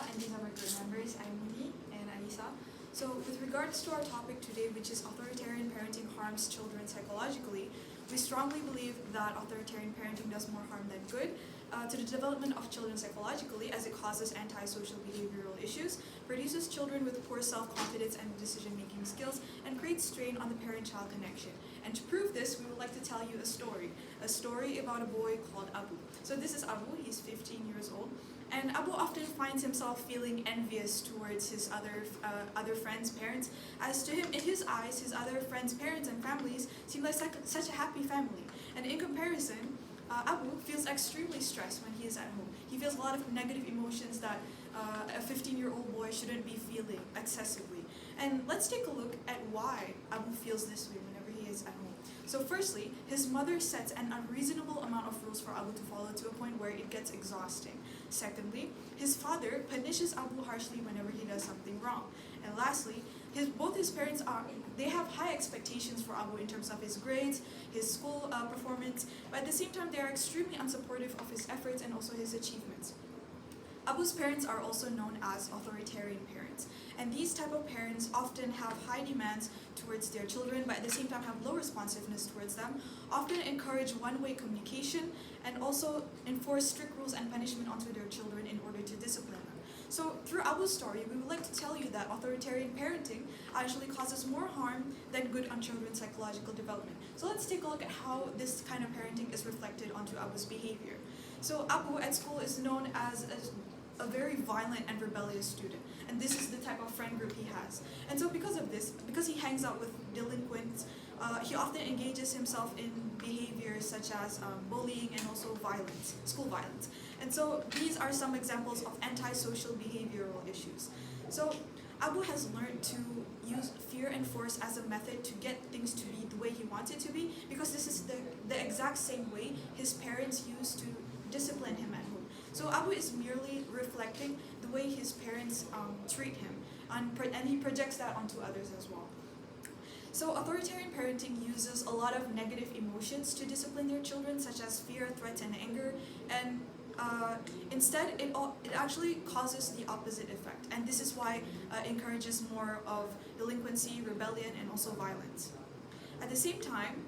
and these are my group members. I'm Muni and Alisa. So with regards to our topic today, which is authoritarian parenting harms children psychologically, we strongly believe that authoritarian parenting does more harm than good to the development of children psychologically, as it causes antisocial behavioral issues, produces children with poor self-confidence and decision-making skills, and creates strain on the parent-child connection. And to prove this, we would like to tell you a story about a boy called Abu. So this is Abu, he's 15 years old. And Abu often finds himself feeling envious towards his other friends' parents, as to him, in his eyes, his other friends' parents and families seem like such a happy family. And in comparison, Abu feels extremely stressed when he is at home. He feels a lot of negative emotions that a 15-year-old boy shouldn't be feeling excessively. And let's take a look at why Abu feels this way whenever he is at home. So firstly, his mother sets an unreasonable amount of rules for Abu to follow to a point where it gets exhausting. Secondly, his father punishes Abu harshly whenever he does something wrong. And lastly, both his parents have high expectations for Abu in terms of his grades, his school performance, but at the same time they are extremely unsupportive of his efforts and also his achievements. Abu's parents are also known as authoritarian parents, and these type of parents often have high demands towards their children, but at the same time have low responsiveness towards them, often encourage one-way communication, and also enforce strict rules and punishment onto their children in order to discipline them. So through Abu's story, we would like to tell you that authoritarian parenting actually causes more harm than good on children's psychological development. So let's take a look at how this kind of parenting is reflected onto Abu's behavior. So Abu at school is known as a very violent and rebellious student, and this is the type of friend group he has. And so because of this, because he hangs out with delinquents, he often engages himself in behaviors such as bullying and also violence, school violence. And so these are some examples of antisocial behavioral issues. So Abu has learned to use fear and force as a method to get things to be the way he wants it to be, because this is the exact same way his parents used to discipline him at home. So Abu is merely reflecting the way his parents treat him, and he projects that onto others as well. So authoritarian parenting uses a lot of negative emotions to discipline their children, such as fear, threats, and anger, and instead it actually causes the opposite effect, and this is why it encourages more of delinquency, rebellion, and also violence. At the same time,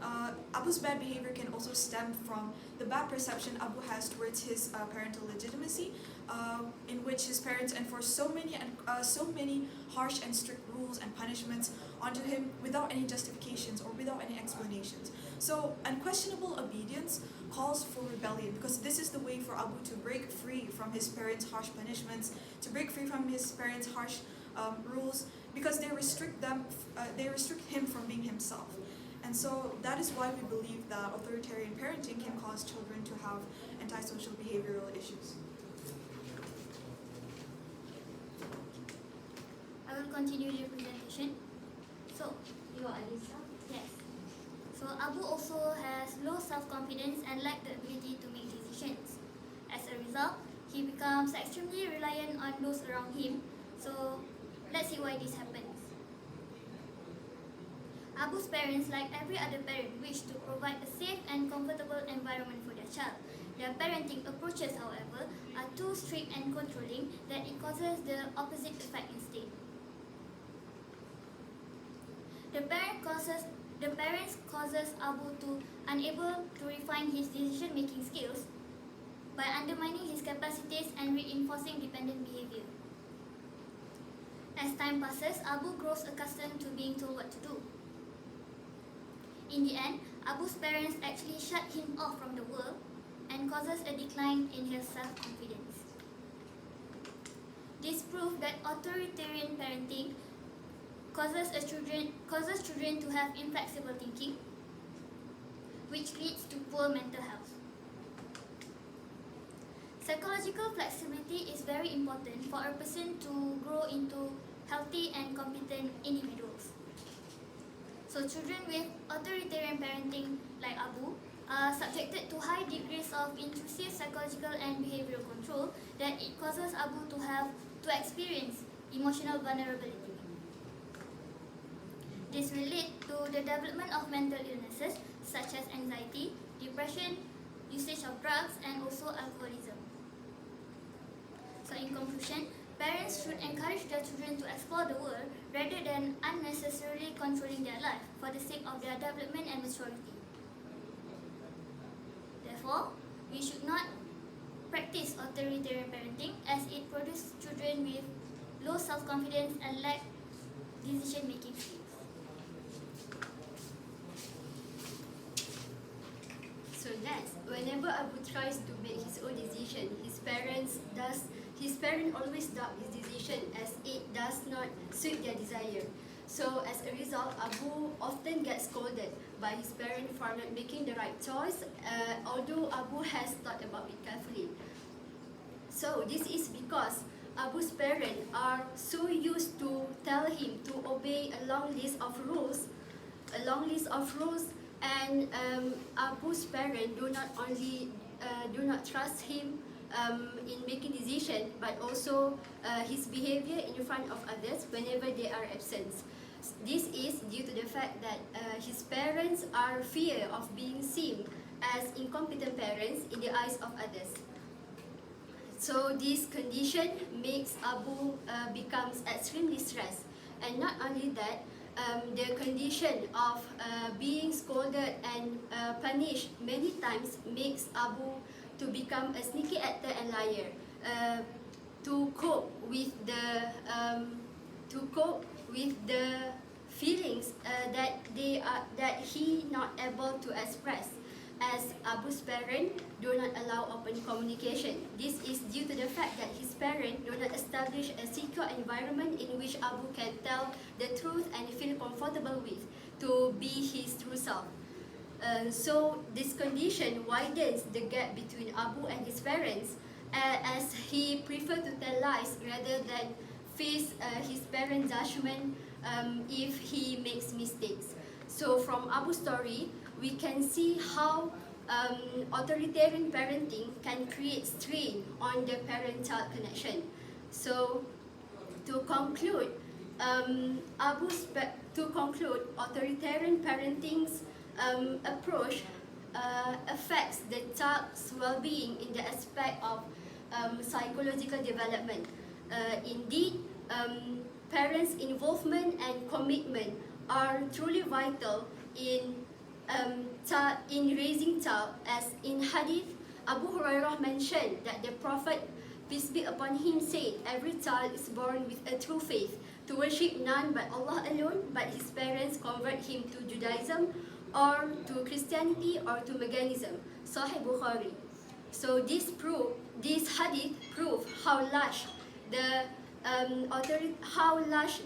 Abu's bad behavior can also stem from the bad perception Abu has towards his parental legitimacy, in which his parents enforce so many harsh and strict rules and punishments onto him without any justifications or without any explanations. So unquestionable obedience calls for rebellion, because this is the way for Abu to break free from his parents' harsh punishments, to break free from his parents' harsh rules, because they restrict him from being himself. And so that is why we believe that authoritarian parenting can cause children to have antisocial behavioral issues. I will continue the presentation. So, You are Alisa? yes. So Abu also has low self-confidence and lack the ability to make decisions. As a result, he becomes extremely reliant on those around him. So let's see why this happens. Abu's parents, like every other parent, wish to provide a safe and comfortable environment for their child. Their parenting approaches, however, are too strict and controlling that it causes the opposite effect instead. The parents causes Abu to unable to refine his decision-making skills by undermining his capacities and reinforcing dependent behavior. As time passes, Abu grows accustomed to being told what to do. In the end, Abu's parents actually shut him off from the world and causes a decline in his self-confidence. This proves that authoritarian parenting causes children to have inflexible thinking, which leads to poor mental health. Psychological flexibility is very important for a person to grow into healthy and competent individuals. So children with authoritarian parenting like Abu are subjected to high degrees of intrusive psychological and behavioral control that it causes Abu to experience emotional vulnerability. This will lead to the development of mental illnesses such as anxiety, depression, usage of drugs, and also alcoholism. So in conclusion, Parents should encourage their children to explore the world rather than unnecessarily controlling their life for the sake of their development and maturity. Therefore, we should not practice authoritarian parenting as it produces children with low self-confidence and lack decision-making skills. So next, whenever Abu tries to make his own decision, his parent always doubt his decision as it does not suit their desire. So as a result, Abu often gets scolded by his parent for not making the right choice, although Abu has thought about it carefully. So this is because Abu's parents are so used to tell him to obey a long list of rules, and Abu's parents do not only do not trust him in making decisions, but also his behavior in front of others whenever they are absent. This is due to the fact that his parents are fear of being seen as incompetent parents in the eyes of others. So this condition makes Abu becomes extremely stressed, and not only that, the condition of being scolded and punished many times makes Abu to become a sneaky actor and liar. To cope with the feelings that he not able to express, as Abu's parents do not allow open communication. This is due to the fact that his parents do not establish a secure environment in which Abu can tell the truth and feel comfortable with to be his true self. So this condition widens the gap between Abu and his parents, as he prefers to tell lies rather than face his parents' judgment if he makes mistakes. So from Abu's story, we can see how authoritarian parenting can create strain on the parent-child connection. So to conclude, authoritarian parenting's approach affects the child's well-being in the aspect of psychological development. Indeed, parents' involvement and commitment are truly vital in raising child, as in Hadith, Abu Hurairah mentioned that the Prophet, peace be upon him, said, every child is born with a true faith, to worship none but Allah alone, but his parents convert him to Judaism or to Christianity or to Paganism. Sahih Bukhari. So this hadith prove how large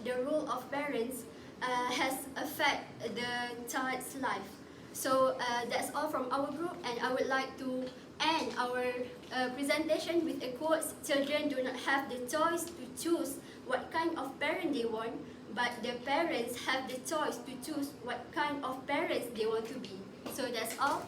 the role of parents has affected the child's life. So that's all from our group, and I would like to end our presentation with a quote: children do not have the choice to choose what kind of parent they want, but the parents have the choice to choose what kind of parents they want to be. So that's all.